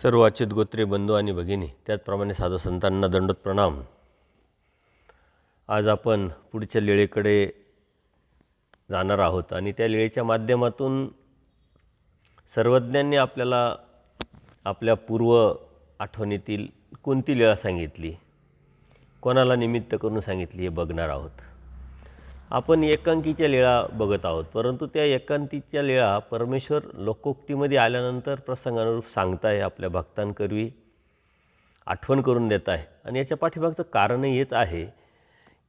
सर्व अच्युत गोत्रे बंधू आणि भगिनी, त्याचप्रमाणे साधू संतांना दंडोत प्रणाम. आज आपण पुढच्या लीळेकडे जाणार आहोत आणि त्या लीळेच्या माध्यमातून सर्वज्ञांनी आपल्याला आपल्या पूर्व आठवणीतील कोणती लीळा सांगितली, कोणाला निमित्त करून सांगितली हे बघणार आहोत. आपण एकांकीच्या लीळा बघत आहोत, परंतु त्या एकांकीच्या लीळा परमेश्वर लोकोक्तीमध्ये आल्यानंतर प्रसंगानुरूप सांगताय, आपल्या भक्तांकरवी आठवण करून देत आहे. आणि याच्या पाठीमागचं कारणही हेच आहे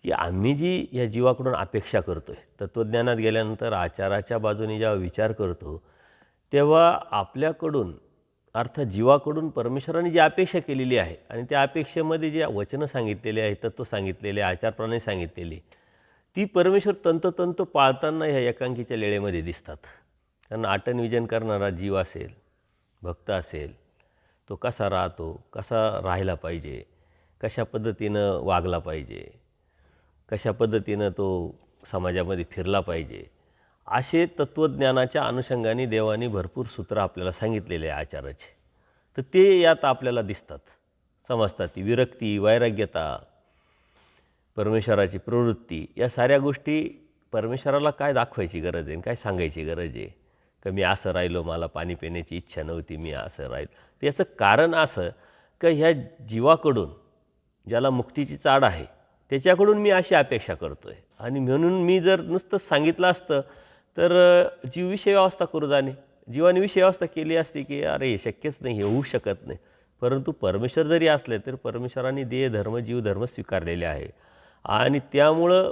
की आम्ही जी या जीवाकडून अपेक्षा करतो आहे, तत्त्वज्ञानात गेल्यानंतर आचाराच्या बाजूने जेव्हा विचार करतो तेव्हा आपल्याकडून अर्थात जीवाकडून परमेश्वराने जी अपेक्षा केलेली आहे आणि त्या अपेक्षेमध्ये जे वचनं सांगितलेले आहे, तत्त्व सांगितलेले, आचारप्रणाली सांगितलेली, ती परमेश्वर तंतोतंत पाळताना ह्या एकांकीच्या लीळेमध्ये दिसतात. कारण आटन विजन करणारा जीव असेल, भक्त असेल, तो कसा राहतो, कसा राहायला पाहिजे, कशा पद्धतीनं वागला पाहिजे, कशा पद्धतीनं तो समाजामध्ये फिरला पाहिजे, असे तत्त्वज्ञानाच्या अनुषंगाने देवाने भरपूर सूत्र आपल्याला सांगितलेले आहे आचाराचे. तर ते यात आपल्याला दिसतात, समजतात. ती विरक्ती, वैराग्यता, परमेश्वराची प्रवृत्ती, या साऱ्या गोष्टी परमेश्वराला काय दाखवायची गरज आहे, काय सांगायची गरज आहे की मी असं राहिलो, मला पाणी पिण्याची इच्छा नव्हती, मी असं राहिलो. तर याचं कारण असं की ह्या जीवाकडून, ज्याला मुक्तीची चाड आहे, त्याच्याकडून मी अशी अपेक्षा करतो आहे. आणि म्हणून मी जर नुसतंच सांगितलं असतं तर जीव विषय व्यवस्था करू जाणे, जीवाने विषय व्यवस्था केली असती की अरे हे शक्यच नाही, हे होऊ शकत नाही. परंतु परमेश्वर जरी असले तर परमेश्वराने देह धर्म, जीवधर्म स्वीकारलेले आहे आणि त्यामुळं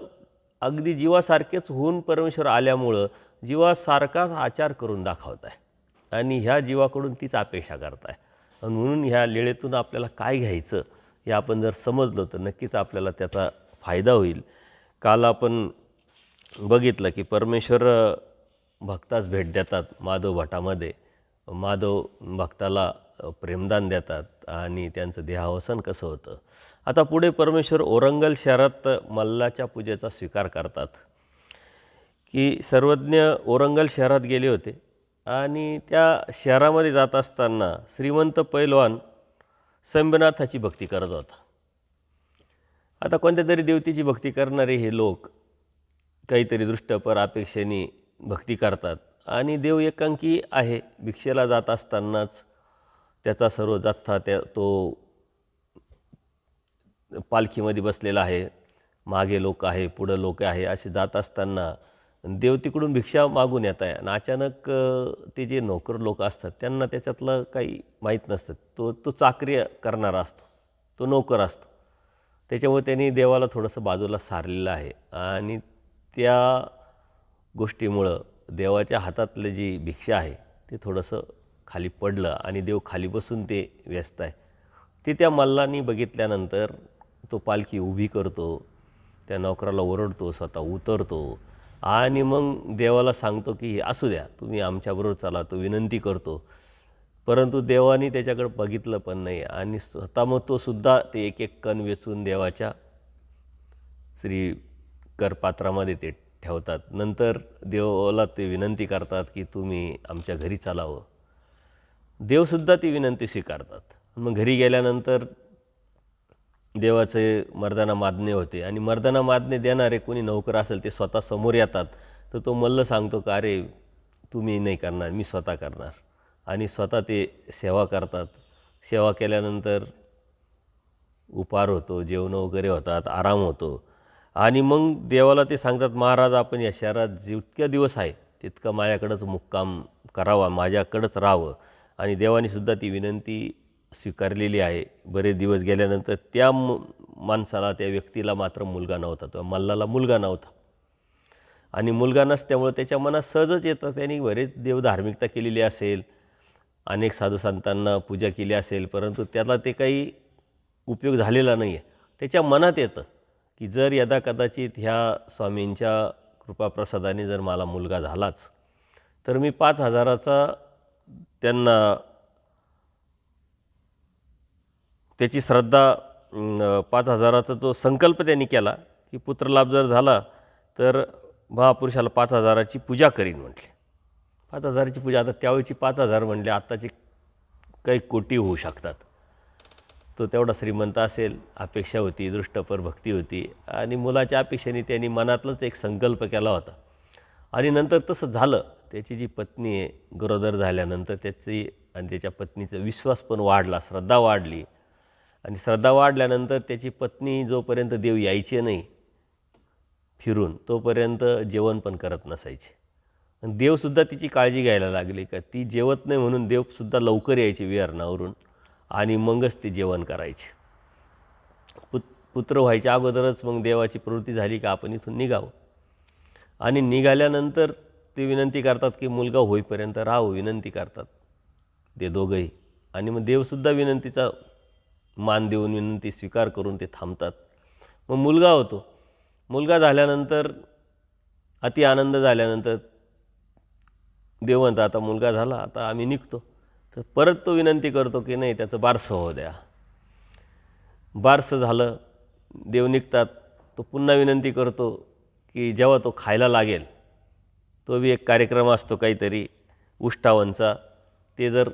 अगदी जीवासारखेच होऊन परमेश्वर आल्यामुळं जीवासारखाच आचार करून दाखवत आहे आणि ह्या जीवाकडून तीच अपेक्षा करत आहे. आणि म्हणून ह्या लीळेतून आपल्याला काय घ्यायचं हे आपण जर समजलो तर नक्कीच आपल्याला त्याचा फायदा होईल. काल आपण बघितलं की परमेश्वर भक्तास भेट देतात माधव भटामध्ये, माधव भक्ताला प्रेमदान देतात आणि त्यांचं देहावसन कसं होतं. आता पुढे परमेश्वर ओरंगल शहरात मल्लाच्या पूजेचा स्वीकार करतात की सर्वज्ञ ओरंगल शहरात गेले होते आणि त्या शहरामध्ये जात असताना श्रीमंत पैलवान शंभनाथाची भक्ती करत होता. आता कोणत्या तरी देवतेची भक्ती करणारे हे लोक काहीतरी दृष्टपर अपेक्षेने भक्ती करतात आणि देव एकांकी आहे. भिक्षेला जात असतानाच त्याचा सर्व जथ्था तो पालखीमध्ये बसलेला आहे, मागे लोक आहे, पुढं लोक आहे, असे जात असताना देव तिकडून भिक्षा मागून येत आहे आणि अचानक ते जे नोकर लोक असतात त्यांना त्याच्यातलं काही माहीत नसतं. तो चाकरी करणारा असतो, तो नोकर असतो, त्याच्यामुळे त्यांनी देवाला थोडंसं बाजूला सारलेलं आहे आणि त्या गोष्टीमुळं देवाच्या हातातलं जी भिक्षा आहे ते थोडंसं खाली पडलं आणि देव खाली बसून ते व्यस्त आहे. ते त्या मल्लांनी बघितल्यानंतर तो पालखी उभी करतो, त्या नोकराला ओरडतो, स्वतः उतरतो आणि मग देवाला सांगतो की असू द्या, तुम्ही आमच्याबरोबर चला. तो विनंती करतो, परंतु देवाने त्याच्याकडे बघितलं पण नाही आणि स्वतः मग तो सुद्धा ते एक एक कण वेचून देवाच्या श्री करपात्रामध्ये ते ठेवतात. नंतर देवाला ते विनंती करतात की तुम्ही आमच्या घरी चालावं. देवसुद्धा ती विनंती स्वीकारतात. मग घरी गेल्यानंतर देवाचे मर्दाना मादणे होते आणि मर्दाना मादणे देणारे कोणी नोकर असेल ते स्वतः समोर येतात. तर तो मल्ल सांगतो का अरे तुम्ही नाही करणार, मी स्वतः करणार. आणि स्वतः ते सेवा करतात. सेवा केल्यानंतर उपहार होतो, जेवणं वगैरे होतात, आराम होतो आणि मग देवाला ते सांगतात महाराज आपण या शहरात जितक्या दिवस आहे तितकं माझ्याकडंच मुक्काम करावा, माझ्याकडंच राहावं. आणि देवानीसुद्धा ती विनंती स्वीकारलेली आहे. बरेच दिवस गेल्यानंतर त्या माणसाला, त्या व्यक्तीला मात्र मुलगा नव्हता, तो मल्लाला मुलगा नव्हता आणि मुलगा नसल्यामुळे त्याच्या मनात सहजच येतं त्यांनी बरेच देवधार्मिकता केलेली असेल, अनेक साधू संतांना पूजा केली असेल, परंतु त्याला ते काही उपयोग झालेला नाही आहे. त्याच्या मनात येतं की जर यदा कदाचित ह्या स्वामींच्या कृपाप्रसादाने जर मला मुलगा झालाच तर मी 5,000चा त्यांना त्याची श्रद्धा 5,000चा जो संकल्प त्यांनी केला की पुत्रलाभ जर झाला तर महापुरुषाला 5,000ची पूजा करीन म्हटले. 5,000ची पूजा, आता त्यावेळची 5,000 म्हणले आत्ताची काही कोटी होऊ शकतात. तो तेवढा श्रीमंत असेल, अपेक्षा होती, दृष्टपर भक्ती होती आणि मुलाच्या अपेक्षेने त्यांनी मनातलाच एक संकल्प केला होता आणि नंतर तसं झालं. त्याची जी पत्नी आहे गरोदर झाल्यानंतर त्याची आणि त्याच्या पत्नीचा विश्वास पण वाढला, श्रद्धा वाढली आणि श्रद्धा वाढल्यानंतर त्याची पत्नी जोपर्यंत देव यायचे नाही फिरून तोपर्यंत जेवण पण करत नसायचे. आणि देवसुद्धा तिची काळजी घ्यायला लागली का ती जेवत नाही म्हणून देवसुद्धा लवकर यायचे विहारणावरून आणि मगच ते जेवण करायचे. पुत्र व्हायच्या अगोदरच मग देवाची प्रवृत्ती झाली का आपण इथून निघावं आणि निघाल्यानंतर ते विनंती करतात की मुलगा होईपर्यंत राहू, विनंती करतात ते दोघंही आणि मग देवसुद्धा विनंतीचा मान देऊन विनंती स्वीकार करून ते थांबतात. मग मुलगा होतो. मुलगा झाल्यानंतर अति आनंद झाल्यानंतर देव म्हणतात आता मुलगा झाला, आता आम्ही निघतो. तर परत तो विनंती करतो की नाही त्याचं बारसं होऊ द्या. बारसं झालं, देव निघतात. तो पुन्हा विनंती करतो की जेव्हा तो खायला लागेल, तो बी एक कार्यक्रम असतो काहीतरी उष्टावणचा, ते जर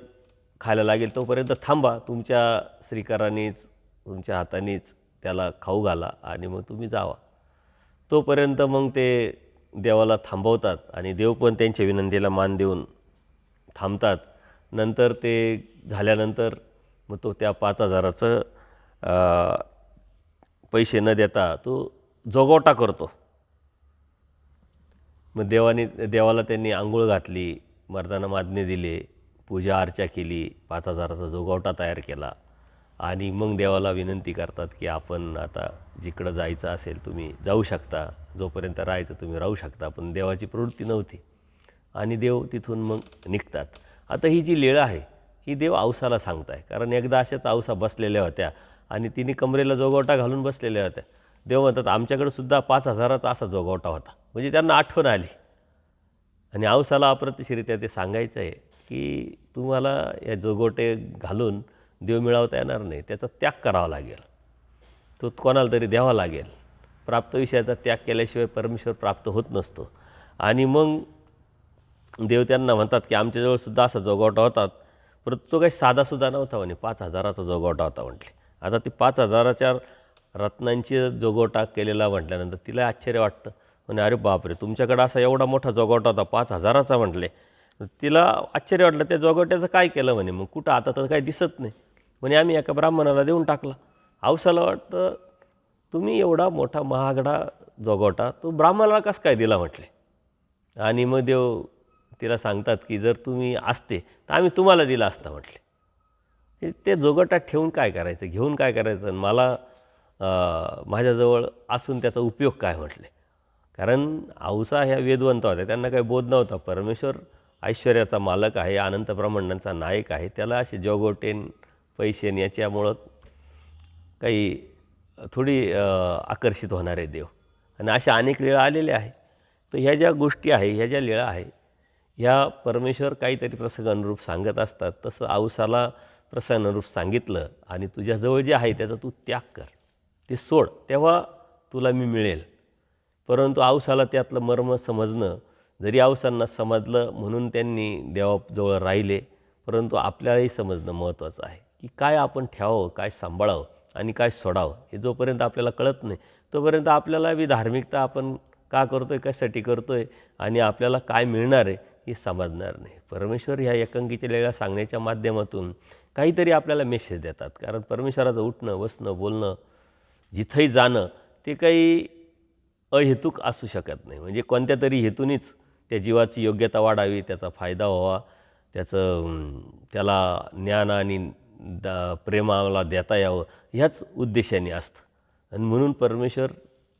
खायला लागेल तोपर्यंत थांबा, तुमच्या श्रीकारानेच तुमच्या हातानेच त्याला खाऊ घाला आणि मग तुम्ही जावा. तोपर्यंत मग ते देवाला थांबवतात आणि देव पण त्यांच्या विनंतीला मान देऊन थांबतात. नंतर ते झाल्यानंतर मग तो त्या 5,000चं पैसे न देता तो जोगवटा करतो. मग देवाला त्यांनी आंघोळ घातली, मर्दाना मादने दिले, पूजा अर्चा केली, 5,000चा जोगवटा तयार केला आणि मग देवाला विनंती करतात की आपण आता जिकडं जायचं असेल तुम्ही जाऊ शकता, जोपर्यंत राहायचं तुम्ही राहू शकता. पण देवाची प्रवृत्ती नव्हती आणि देव तिथून मग निघतात. आता ही जी लीळा आहे ही देव औसाला सांगत आहे, कारण एकदा अशाच औसा बसलेल्या होत्या आणि तिने कमरेला जोगवटा घालून बसलेल्या होत्या. देव म्हणतात आमच्याकडे सुद्धा 5,000चा असा जोगवटा होता. म्हणजे त्यांना आठवण आली आणि औसाला अप्रत्यक्षरित्या ते सांगायचं आहे की तुम्हाला या जोगवटे घालून देव मिळवता येणार नाही, त्याचा त्याग करावा लागेल, तो कोणाला तरी द्यावा लागेल. प्राप्त विषयाचा त्याग केल्याशिवाय परमेश्वर प्राप्त होत नसतो. आणि मग देव त्यांना म्हणतात की आमच्याजवळसुद्धा असा जोगवटा होता, परंतु तो काही साधासुद्धा नव्हता म्हणे, 5,000चा जोगवटा होता म्हटले. आता ती 5,000च्या रत्नांची जोगवटा केलेला म्हटल्यानंतर तिला आश्चर्य वाटतं. म्हणे अरे बापरे, तुमच्याकडं असा एवढा मोठा जोगवटा होता 5,000चा म्हटले. तिला आश्चर्य वाटलं, त्या जोगवट्याचं काय केलं म्हणे, मग कुठं आता तर काही दिसत नाही. म्हणे आम्ही एका ब्राह्मणाला देऊन टाकला. औसाला वाटतं तुम्ही एवढा मोठा महागडा जोगवटा तो ब्राह्मणाला कसं काय दिला म्हटले. आणि मग देव तिला सांगतात की जर तुम्ही असते तर आम्ही तुम्हाला दिला असता म्हटले. ते जोगवटा ठेवून काय करायचं, घेऊन काय करायचं, मला माझ्याजवळ असून त्याचा उपयोग काय म्हटले. कारण औसा ह्या वेदवंत होत्या, त्यांना काही बोध नव्हता. परमेश्वर ऐश्वर्याचा मालक आहे, अनंत ब्रह्मांडांचा नायक आहे, त्याला असे जोगवटेन पैसेन याच्यामुळं काही थोडी आकर्षित होणारे देव. आणि अशा अनेक लीळा आलेल्या आहे. तर ह्या ज्या गोष्टी आहे, ह्या ज्या लीळा आहे, ह्या परमेश्वर काहीतरी प्रसंगानुरूप सांगत असतात. तसं औसाला प्रसंगानुरूप सांगितलं आणि तुझ्याजवळ जे आहे त्याचा तू त्याग कर, ते सोड, तेव्हा तुला मी मिळेल. परंतु औसाला त्यातलं मर्म समजणं, जरी औसांना समजलं म्हणून त्यांनी देवाजवळ राहिले, परंतु आपल्यालाही समजणं महत्त्वाचं आहे की काय आपण ठेवावं, काय सांभाळावं आणि काय सोडावं. हे जोपर्यंत आपल्याला कळत नाही तोपर्यंत आपल्याला बी धार्मिकता आपण का करतो आहे, कशासाठी करतो आहे आणि आपल्याला काय मिळणार आहे हे समजणार नाही. परमेश्वर ह्या एकांकीच्या लीळा सांगण्याच्या माध्यमातून काहीतरी आपल्याला मेसेज देतात. कारण परमेश्वराचं उठणं, बसणं, बोलणं, जिथंही जाणं ते काही अहेतुक असू शकत नाही. म्हणजे कोणत्या तरी हेतूनीच त्या जीवाची योग्यता वाढावी, त्याचा फायदा व्हावा, त्याला ज्ञान आणि प्रेमाला देता यावं, ह्याच उद्देशाने असतं. आणि म्हणून परमेश्वर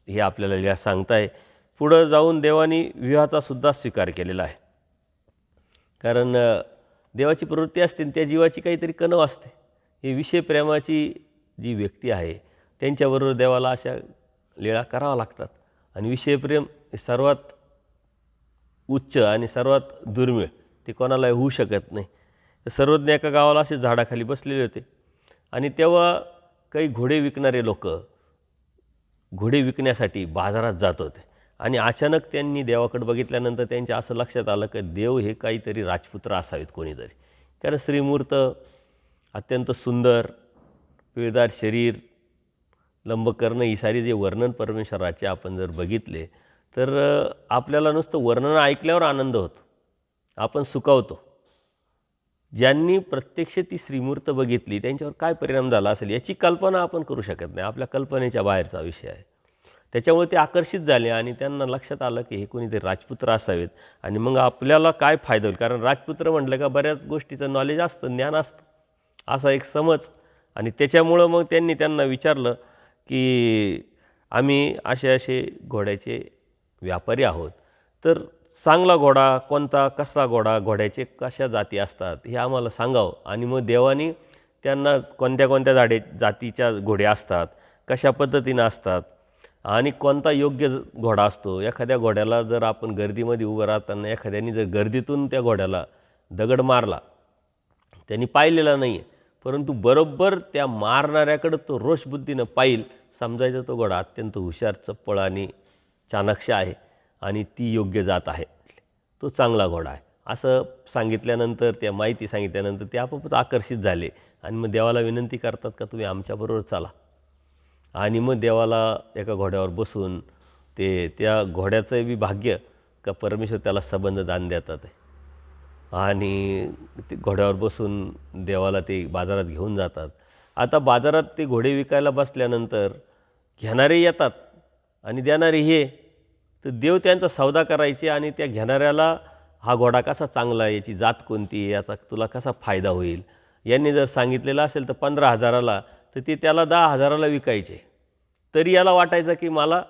हे आपल्याला लीळा सांगताय. पुढं जाऊन देवानी विवाहाचा सुद्धा स्वीकार केलेला आहे. कारण देवाची प्रवृत्ती असते त्या जीवाची काहीतरी कणव असते. ही विषय प्रेमाची जी व्यक्ती आहे त्यांच्याबरोबर देवाला अशा लीळा कराव्या लागतात. आणि विषयप्रेम सर्वात उच्च आणि सर्वात दुर्मिळ, ते कोणाला होऊ शकत नाही. सर्वज्ञ एका गावाला असे झाडाखाली बसलेले होते आणि तेव्हा काही घोडे विकणारे लोक घोडे विकण्यासाठी बाजारात जात होते आणि अचानक त्यांनी देवाकडे बघितल्यानंतर त्यांच्या असं लक्षात आलं की देव हे काहीतरी राजपुत्र असावेत कोणीतरी. कारण श्रीमूर्त अत्यंत सुंदर, पिळदार शरीर, लंबकर्ण ही सारी जे वर्णन परमेश्वराचे आपण जर बघितले तर आपल्याला नुसतं वर्णन ऐकल्यावर आनंद होतो, आपण सुखावतो. ज्यांनी प्रत्यक्ष ती श्रीमूर्त बघितली त्यांच्यावर काय परिणाम झाला असेल याची कल्पना आपण करू शकत नाही, आपल्या कल्पनेच्या बाहेरचा विषय आहे. त्याच्यामुळे ते आकर्षित झाले आणि त्यांना लक्षात आलं की हे कोणीतरी राजपुत्र असावेत. आणि मग आपल्याला काय फायदा होईल, कारण राजपुत्र म्हटलं का बऱ्याच गोष्टीचं नॉलेज असतं, ज्ञान असतं, असा एक समज. आणि त्याच्यामुळं मग त्यांना विचारलं की आम्ही असे घोड्याचे व्यापारी आहोत, तर चांगला घोडा कोणता, कसा घोडा, घोड्याचे कशा जाती असतात हे आम्हाला सांगावं. आणि मग देवानी त्यांना कोणत्या जातीच्या घोडे असतात, कशा पद्धतीनं असतात आणि कोणता योग्य घोडा असतो. एखाद्या घोड्याला जर आपण गर्दीमध्ये उभं राहताना एखाद्याने जर गर्दीतून त्या घोड्याला दगड मारला, त्यांनी पाहिलेला नाही आहे, परंतु बरोबर त्या मारणाऱ्याकडं तो रोषबुद्धीनं पाहिल, समजायचा तो घोडा अत्यंत हुशार, चप्पळ आणि चाणाक्ष आहे आणि ती योग्य जात आहे, तो चांगला घोडा आहे. असं सांगितल्यानंतर, त्या माहिती सांगितल्यानंतर ते आपोआपच आकर्षित झाले आणि मग देवाला विनंती करतात का तुम्ही आमच्याबरोबर चला. आणि मग देवाला एका घोड्यावर बसून त्या घोड्याचं बी भाग्य का परमेश्वर त्याला संबंध दान देतात आहे. आणि ते घोड्यावर बसून देवाला ते बाजारात घेऊन जातात. आता बाजारात ते घोडे विकायला बसल्यानंतर घेणारे येतात आणि देणारे हे, तर देव त्यांचा सौदा करायचे आणि त्या घेणाऱ्याला हा घोडा कसा चांगला आहे, याची जात कोणती आहे, याचा तुला कसा फायदा होईल, यांनी जर सांगितलेलं असेल तर 15,000ला, तर ते त्याला 10,000ला विकायचे. तरी याला वाटायचं की मला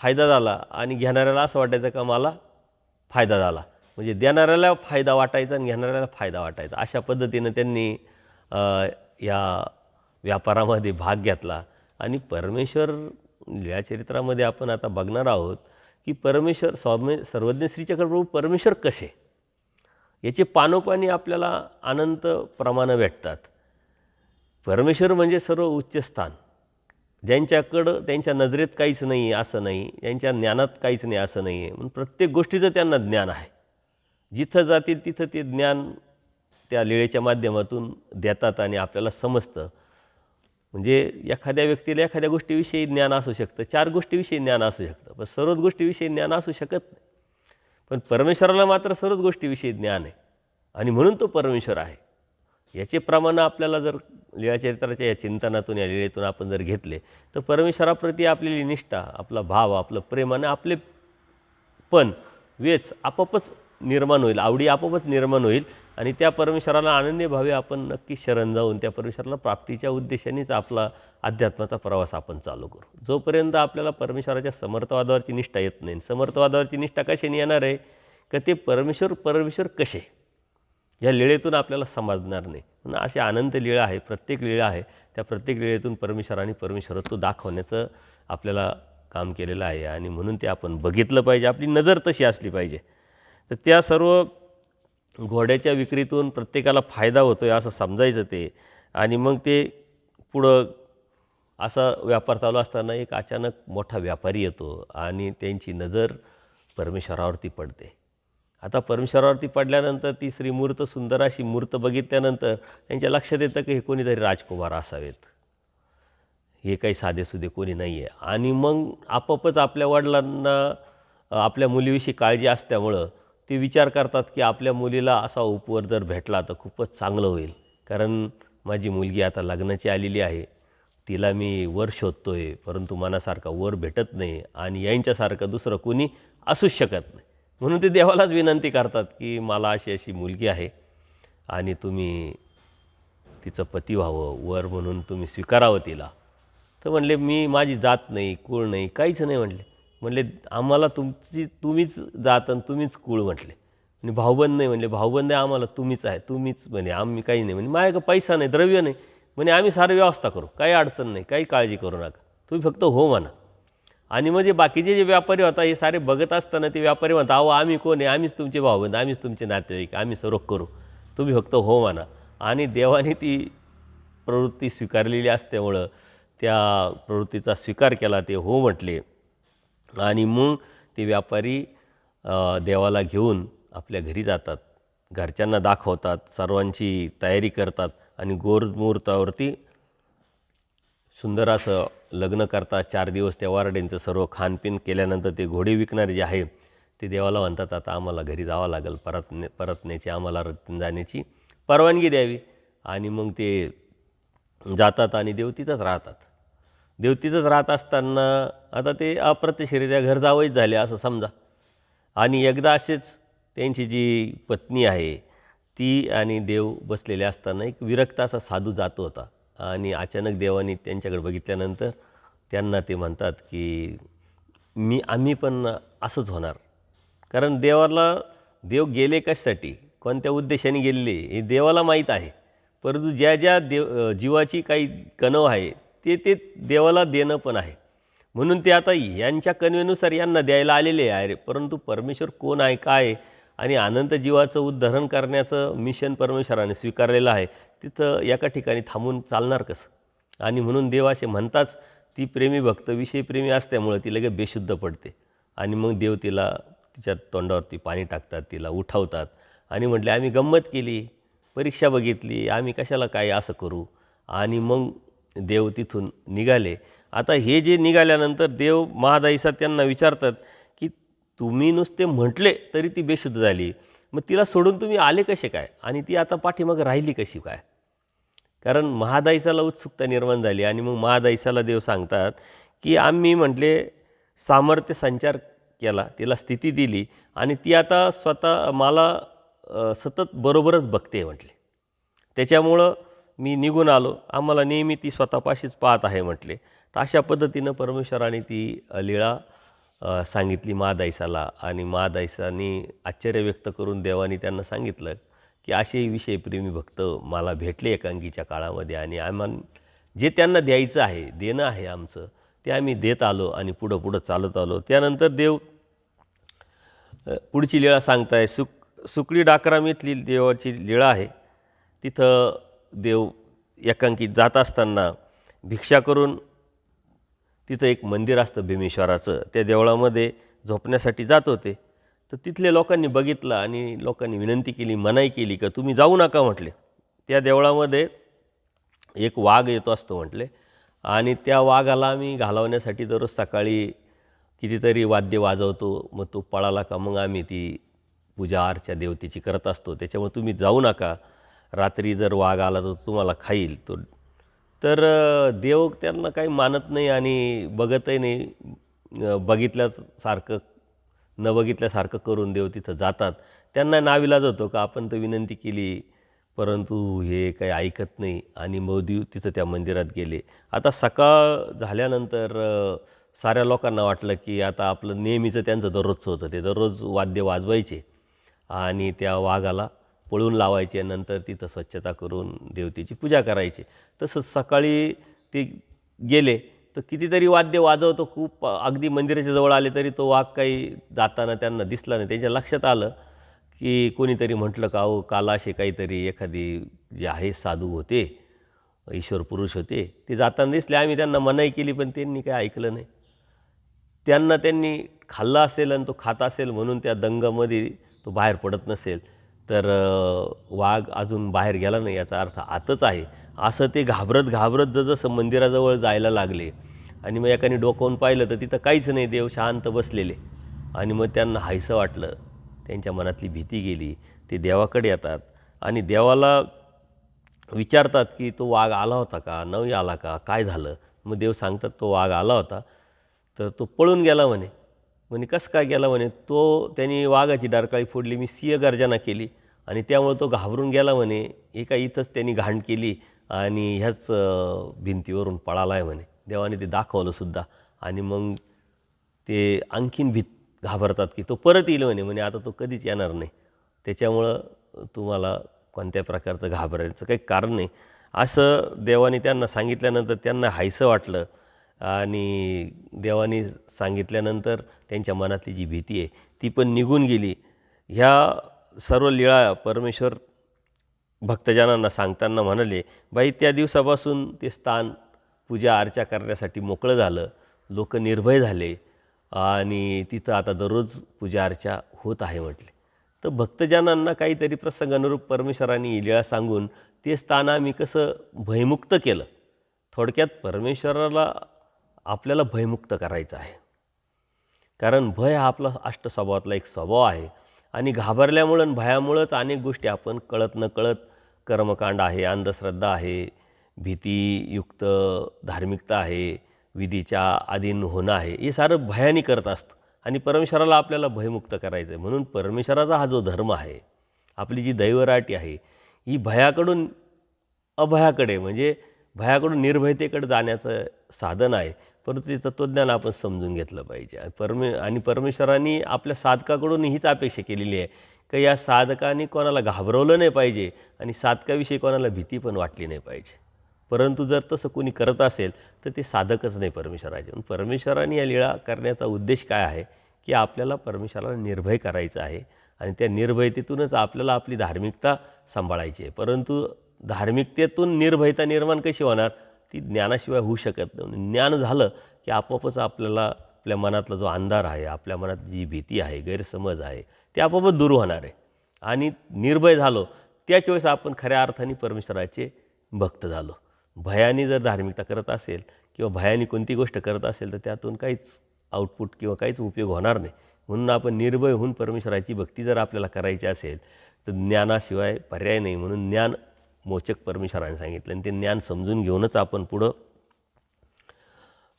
फायदा झाला आणि घेणाऱ्याला असं वाटायचं का मला फायदा झाला. म्हणजे देणाऱ्याला फायदा वाटायचा आणि घेणाऱ्याला फायदा वाटायचा. अशा पद्धतीनं त्यांनी या व्यापारामध्ये भाग घेतला. आणि परमेश्वर या चरित्रामध्ये आपण आता बघणार आहोत की परमेश्वर सर्वज्ञ श्रीचक्र प्रभू परमेश्वर कसे, याचे पानोपानी आपल्याला अनंत प्रमाणं भेटतात. परमेश्वर म्हणजे सर्व उच्च स्थान, ज्यांच्याकडं त्यांच्या नजरेत काहीच नाही आहे असं नाही, यांच्या ज्ञानात काहीच नाही असं नाही आहे, म्हणून प्रत्येक गोष्टीचं त्यांना ज्ञान आहे. जिथं जातील तिथं ते ज्ञान त्या लीळेच्या माध्यमातून देतात आणि आपल्याला समजतं. म्हणजे एखाद्या व्यक्तीला एखाद्या गोष्टीविषयी ज्ञान असू शकतं, 4 गोष्टीविषयी ज्ञान असू शकतं, पण सर्वच गोष्टीविषयी ज्ञान असू शकत नाही. पण परमेश्वराला मात्र सर्वच गोष्टीविषयी ज्ञान आहे आणि म्हणून तो परमेश्वर आहे. याचे प्रमाण आपल्याला जर लीळाचरित्राच्या या चिंतनातून, या लीळेतून आपण जर घेतले तर परमेश्वराप्रती आपली निष्ठा, आपला भाव, आपलं प्रेम आणि आपले पण वेच आपोआपच निर्माण होईल, आवडी आपोआपच निर्माण होईल आणि त्या परमेश्वराला आनंदी भावे आपण नक्की शरण जाऊन त्या परमेश्वराला प्राप्तीच्या उद्देशानेच आपला अध्यात्माचा प्रवास आपण चालू करू. जोपर्यंत आपल्याला परमेश्वराच्या समर्थवादावरची निष्ठा येत नाही, समर्थवादावरची निष्ठा कशाने येणार आहे का ते परमेश्वर कसे या लीळेतून आपल्याला समजणार नाही. म्हणून असे अनंत लीळा आहे, प्रत्येक लीळा आहे, त्या प्रत्येक लीळेतून परमेश्वरत्व दाखवण्याचं आपल्याला काम केलेलं आहे आणि म्हणून ते आपण बघितलं पाहिजे, आपली नजर तशी असली पाहिजे. तर त्या सर्व घोड्याच्या विक्रीतून प्रत्येकाला फायदा होतो आहे असं समजायचं ते. आणि मग ते पुढं असा व्यापार चालू असताना एक अचानक मोठा व्यापारी येतो आणि त्यांची नजर परमेश्वरावरती पडते. आता परमेश्वरावरती पडल्यानंतर ती श्रीमूर्त, सुंदर अशी मूर्त बघितल्यानंतर त्यांच्या लक्षात येतं की हे कोणीतरी राजकुमार असावेत, हे काही साधेसुधे कोणी नाही आहे. आणि मग आपोआपच आपल्या वडिलांना आपल्या मुलीविषयी काळजी असल्यामुळं ते विचार करतात की आपल्या मुलीला असा उपवर जर भेटला तर खूपच चांगलं होईल, कारण माझी मुलगी आता लग्नाची आलेली आहे, तिला मी वर शोधतो आहे, परंतु मनासारखा वर भेटत नाही आणि यांच्यासारखं दुसरं कोणी असूच शकत नाही. म्हणून ते देवालाच विनंती करतात की मला अशी मुलगी आहे आणि तुम्ही तिचं पती व्हावं, वर म्हणून तुम्ही स्वीकारावं तिला. तर म्हणले मी, माझी जात नाही, कुळ नाही, काहीच नाही म्हणले आम्हाला तुम्हीच जात आणि तुम्हीच कुळ म्हटले. आणि भाऊबंद नाही म्हणले, भाऊबंद आहे आम्हाला तुम्हीच आहे, तुम्हीच म्हणे, आम्ही काही नाही म्हणे, माझ्याकडे पैसा नाही, द्रव्य नाही म्हणे, आम्ही सारी व्यवस्था करू, काही अडचण नाही, काही काळजी करू नका, तुम्ही फक्त हो म्हणा. आणि म्हणजे बाकीचे जे व्यापारी होता हे सारे बघत असताना ते व्यापारी म्हणतात अहो आम्ही कोण आहे, आम्हीच तुमचे भाऊबंद, आम्हीच तुमचे नातेवाईक, आम्ही सर्व करू, तुम्ही फक्त हो म्हणा. आणि देवाने ती प्रवृत्ती स्वीकारलेली असल्यामुळं त्या प्रवृत्तीचा स्वीकार केला, ते हो म्हटले. आणि मग ते व्यापारी देवाला घेऊन आपल्या घरी जातात घरच्यांना दाखवतात, सर्वांची तयारी करतात आणि मुहूर्तावरती सुंदर असं लग्न करतात. 4 दिवस त्या वारड्यांचं सर्व खानपीन केल्यानंतर ते घोडे विकणारे जे आहे ते देवाला म्हणतात, आता आम्हाला घरी जावं लागेल, परतण्याची आम्हाला रत्न जाण्याची परवानगी द्यावी. आणि मग ते जातात आणि देव तिथंच राहतात. देव तिथंच राहत असताना आता ते अप्रत्यक्षरित्या घर जावईच झाले असं समजा. आणि एकदा असेच त्यांची जी पत्नी आहे ती आणि देव बसलेले असताना एक विरक्त असा साधू जात होता आणि अचानक देवाने त्यांच्याकडे बघितल्यानंतर त्यांना ते म्हणतात की आम्ही पण असंच होणार. कारण देव गेले कशासाठी, कोणत्या उद्देशाने गेलेले हे देवाला माहीत आहे. परंतु ज्या ज्या जीवाची काही कणव आहे ते देवाला देणं पण आहे. म्हणून ते आता यांच्या कणवेनुसार यांना द्यायला आलेले आहे. परंतु परमेश्वर कोण आहे, काय आहे आणि अनंत जीवाचं उद्धारण करण्याचं मिशन परमेश्वराने स्वीकारलेलं आहे. तिथं एका ठिकाणी थांबून चालणार कसं. आणि म्हणून देव असे म्हणताच ती प्रेमी भक्त विषयप्रेमी असल्यामुळं ती लगेच बेशुद्ध पडते. आणि मग देव तिच्या तोंडावरती पाणी टाकतात, तिला उठवतात आणि म्हटले आम्ही गंमत केली, परीक्षा बघितली, आम्ही कशाला काय असं करू. आणि मग देव तिथून निघाले. आता हे जे निघाल्यानंतर देव महादाईसा त्यांना विचारतात की तुम्ही नुसते म्हटले तरी ती बेशुद्ध झाली, मग तिला सोडून तुम्ही आले कसे काय आणि ती आता पाठीमागं राहिली कशी काय. कारण महादाईसाला उत्सुकता निर्माण झाली. आणि मग महादाईसाला देव सांगतात की आम्ही म्हटले सामर्थ्य संचार केला, तिला स्थिती दिली आणि ती आता स्वतः मला सतत बरोबरच बघते म्हटले. त्याच्यामुळं मी निघून आलो, आम्हाला नेहमी ती स्वतःपाशीच पाहत आहे म्हटले. तर अशा पद्धतीनं परमेश्वराने ती लीळा सांगितली महादाईसाला. आणि महादाईसानी आश्चर्य व्यक्त करून देवाने त्यांना सांगितलं की असेही विषयप्रेमी भक्त मला भेटले एकांकीच्या काळामध्ये आणि जे त्यांना द्यायचं आहे, देणं आहे आमचं, ते आम्ही देत आलो आणि पुढं चालत आलो. त्यानंतर देव पुढची लीळा सांगताय. सुकळी डाकराम इथली देवाची लीळा आहे. तिथं देव एकांकीत जात असताना भिक्षा करून तिथं एक मंदिर असतं भीमेश्वराचं, त्या देवळामध्ये झोपण्यासाठी जात होते. तर तिथल्या लोकांनी बघितलं आणि लोकांनी विनंती केली, मनाई केली का तुम्ही जाऊ नका म्हटले. त्या देवळामध्ये एक वाघ येतो असतो म्हटले आणि त्या वाघाला आम्ही घालवण्यासाठी दररोज सकाळी कितीतरी वाद्य वाजवतो, मग तो पळाला का मग आम्ही ती पूजा अर्चा देवतेची करत असतो. त्याच्यामुळे तुम्ही जाऊ नका, रात्री जर वाघ आला तर तुम्हाला खाईल तो. तर देव त्यांना काही मानत नाही आणि बघतही नाही, बघितल्यासारखं न बघितल्यासारखं करून देव तिथं जातात. त्यांना नाविलाज होतो का आपण तर विनंती केली परंतु हे काही ऐकत नाही. आणि मग देव तिथं त्या मंदिरात गेले. आता सकाळ झाल्यानंतर साऱ्या लोकांना वाटलं की आता आपलं नेहमीचं त्यांचं दररोजचं होतं, ते दररोज वाद्य वाजवायचे आणि त्या वाघाला पळून लावायचे, नंतर तिथं स्वच्छता करून देवतेची पूजा करायची. तसंच सकाळी ते गेले तर कितीतरी वाद्य वाजवतो, खूप अगदी मंदिराच्या जवळ आले तरी तो वाघ काही जाताना त्यांना दिसला नाही. त्यांच्या लक्षात आलं की कोणीतरी म्हटलं का अहो काल असे काहीतरी एखादी जे आहे साधू होते, ईश्वर पुरुष होते, ते जाताना दिसले. आम्ही त्यांना मनाई केली पण त्यांनी काही ऐकलं नाही. त्यांनी खाल्ला असेल आणि तो खात असेल म्हणून त्या दंगामध्ये तो बाहेर पडत नसेल, तर वाघ अजून बाहेर गेला नाही याचा अर्थ आतच आहे. असं ते घाबरत जसं मंदिराजवळ जायला लागले आणि मग एकाने डोकावून पाहिलं तर तिथं काहीच नाही, देव शांत बसलेले. आणि मग त्यांना हायसं वाटलं, त्यांच्या मनातली भीती गेली. ते देवाकडे येतात आणि देवाला विचारतात की तो वाघ आला होता का, नाही आला का, काय झालं. मग देव सांगतात तो वाघ आला होता तर तो पळून गेला म्हणे. कसं काय गेला म्हणे, त्यांनी वाघाची डरकाळी फोडली, मी सिंह गर्जना केली आणि त्यामुळे तो घाबरून गेला म्हणे. एका इथंच त्यांनी घाण केली आणि ह्याच भिंतीवरून पळाला आहे म्हणे. देवाने ते दाखवलं सुद्धा. आणि मग ते आणखीन घाबरतात की तो परत येईल म्हणे आता तो कधीच येणार नाही, त्याच्यामुळं तुम्हाला कोणत्या प्रकारचं घाबरायचं काही कारण नाही. असं देवाने त्यांना सांगितल्यानंतर त्यांना हायसं वाटलं आणि देवाने सांगितल्यानंतर त्यांच्या मनातली जी भीती आहे ती पण निघून गेली. ह्या सर्व लीळा परमेश्वर भक्तजनांना सांगताना म्हणाले, बाई त्या दिवसापासून ते स्थान पूजा अर्चा करण्यासाठी मोकळं झालं, लोक निर्भय झाले आणि तिथं आता दररोज पूजा अर्चा होत आहे म्हटले. तर भक्तजनांना काहीतरी प्रसंगानुरूप परमेश्वरांनी लीळा सांगून ते स्थान आम्ही कसं भयमुक्त केलं. थोडक्यात परमेश्वराला आपल्याला भयमुक्त करायचं आहे. कारण भय हा आपला अष्टस्वभावातला एक स्वभाव आहे आणि घाबरल्यामुळं आणि भयामुळंच अनेक गोष्टी आपण कळत नकळत कर्मकांड आहे, अंधश्रद्धा आहे, भीतीयुक्त धार्मिकता आहे, विधीच्या अधीन होणं आहे, हे सारं भयाने करत असतं आणि परमेश्वराला आपल्याला भयमुक्त करायचं आहे. म्हणून परमेश्वराचा हा जो धर्म आहे, आपली जी दैवराटी आहे, ही भयाकडून अभयाकडे म्हणजे भयाकडून निर्भयतेकडे जाण्याचं साधन आहे. परंतु ते तत्त्वज्ञान आपण समजून घेतलं पाहिजे आणि परमेश्वरांनी आपल्या साधकाकडून हीच अपेक्षा केलेली आहे की या साधकाने कोणाला घाबरवलं नाही पाहिजे आणि साधकाविषयी कोणाला भीती पण वाटली नाही पाहिजे. परंतु जर तसं कोणी करत असेल तर ते साधकच नाही परमेश्वराचे. म्हणून परमेश्वराने या लीळा करण्याचा उद्देश काय आहे की आपल्याला परमेश्वराला निर्भय करायचं आहे आणि त्या निर्भयतेतूनच आपल्याला आपली धार्मिकता सांभाळायची आहे. परंतु धार्मिकतेतून निर्भयता निर्माण कशी होणार? ती ज्ञानाशिवाय होऊ शकत नाही. ज्ञान झालं की आपोआपच आपल्याला आपल्या मनातला जो अंधार आहे, आपल्या मनात जी भीती आहे, गैरसमज आहे, ते आपोआपच दूर होणार आहे आणि निर्भय झालो त्याच वेळेस आपण खऱ्या अर्थाने परमेश्वराचे भक्त झालो. भयाने जर धार्मिकता करत असेल किंवा भयाने कोणती गोष्ट करत असेल तर त्यातून काहीच आउटपुट किंवा काहीच उपयोग होणार नाही. म्हणून आपण निर्भय होऊन परमेश्वराची भक्ती जर आपल्याला करायची असेल तर ज्ञानाशिवाय पर्याय नाही. म्हणून ज्ञान मोचक परमेश्वराने सांगितलं आणि ते ज्ञान समजून घेऊनच आपण पुढं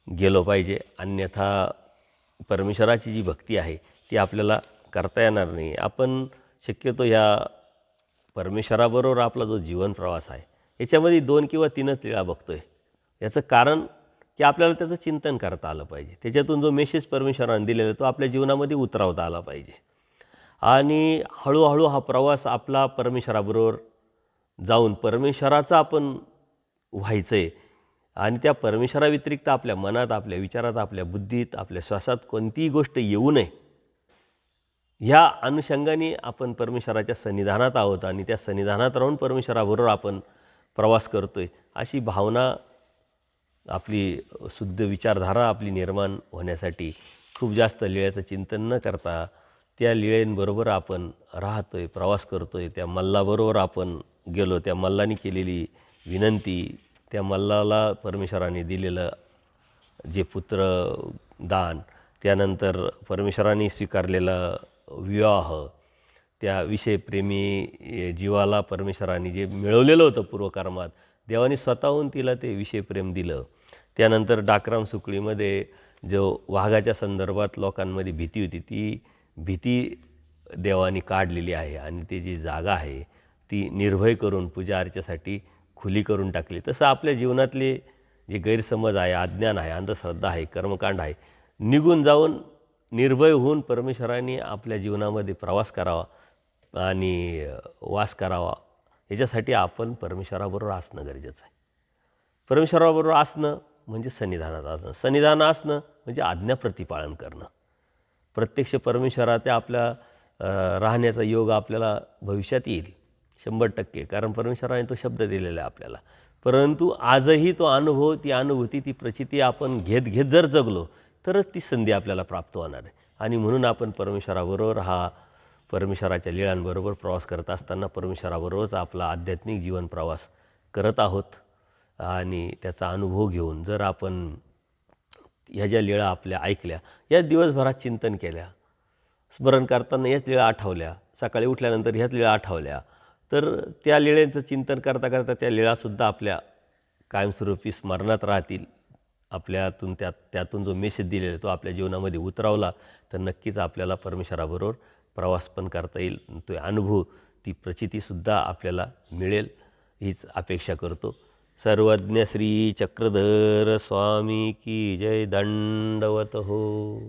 गेलो पाहिजे. अन्यथा परमेश्वराची जी भक्ती आहे ती आपल्याला करता येणार नाही. आपण शक्यतो ह्या परमेश्वराबरोबर आपला जो जीवन प्रवास आहे याच्यामध्ये 2 किंवा 3च लीळा बघतो आहे. याचं कारण की आपल्याला त्याचं चिंतन करता आलं पाहिजे. त्याच्यातून जो मेसेज परमेश्वराने दिलेला तो आपल्या जीवनामध्ये उतरवता आला पाहिजे आणि हळूहळू हा प्रवास आपला परमेश्वराबरोबर जाऊन परमेश्वराचं आपण व्हायचं आहे आणि त्या परमेश्वराव्यतिरिक्त आपल्या मनात, आपल्या विचारात, आपल्या बुद्धीत, आपल्या श्वासात कोणतीही गोष्ट येऊ नये ह्या अनुषंगाने आपण परमेश्वराच्या सन्निधानात आहोत आणि त्या सन्निधानात राहून परमेश्वराबरोबर आपण प्रवास करतो आहे अशी भावना आपली शुद्ध विचारधारा आपली निर्माण होण्यासाठी खूप जास्त लीळेचं चिंतन न करता त्या लीळेंबरोबर आपण राहतो आहे, प्रवास करतो आहे. त्या मल्लाबरोबर आपण गेलो, त्या मल्लाने केलेली विनंती, त्या मल्लाला परमेश्वराने दिलेलं जे पुत्रदान, त्यानंतर परमेश्वराने स्वीकारलेलं विवाह, त्या विषयप्रेमी जीवाला परमेश्वराने जे मिळवलेलं होतं पूर्वकर्मात, देवाने स्वतःहून तिला ते विषयप्रेम दिलं. त्यानंतर डाकराम सुकळीमध्ये जो वाघाच्या संदर्भात लोकांमध्ये भीती होती ती भीती देवाने काढलेली आहे आणि ती जी जागा आहे ती निर्भय करून पूजा अर्चेसाठी खुली करून टाकली. तसं आपल्या जीवनातले जे गैरसमज आहे, अज्ञान आहे, अंधश्रद्धा आहे, कर्मकांड आहे, निघून जाऊन निर्भय होऊन परमेश्वराने आपल्या जीवनामध्ये प्रवास करावा आणि वास करावा. याच्यासाठी आपण परमेश्वराबरोबर असणं गरजेचं आहे. परमेश्वराबरोबर असणं म्हणजे सन्निधानात असणं, सन्निधान असणं म्हणजे आज्ञा प्रतिपालन करणं. प्रत्यक्ष परमेश्वराच्या आपल्या राहण्याचा योग आपल्याला भविष्यात येईल 100%, कारण परमेश्वराने तो शब्द दिलेला आहे आपल्याला. परंतु आजही तो अनुभव, ती अनुभूती, ती प्रचिती आपण घेत घेत जर जगलो तरच ती संधी आपल्याला प्राप्त होणार आहे. आणि म्हणून आपण परमेश्वराबरोबर हा परमेश्वराच्या लीळांबरोबर प्रवास करत असताना परमेश्वराबरोबरच आपला आध्यात्मिक जीवन प्रवास करत आहोत आणि त्याचा अनुभव घेऊन जर आपण ह्या ज्या लीळा आपल्या ऐकल्या, याच दिवसभरात चिंतन केल्या, स्मरण करताना याच लीळा आठवल्या, सकाळी उठल्यानंतर ह्याच लीळा आठवल्या, तर त्या लीळेचं चिंतन करता करता त्या लीळासुद्धा आपल्या कायमस्वरूपी स्मरणात राहतील. आपल्यातून त्यातून जो मेसेज दिलेला तो आपल्या जीवनामध्ये उतरवला तर नक्कीच आपल्याला परमेश्वराबरोबर प्रवास पण करता येईल. तो अनुभव, ती प्रचितीसुद्धा आपल्याला मिळेल हीच अपेक्षा करतो. सर्वज्ञ श्री चक्रधर स्वामी की जय. दंडवत हो.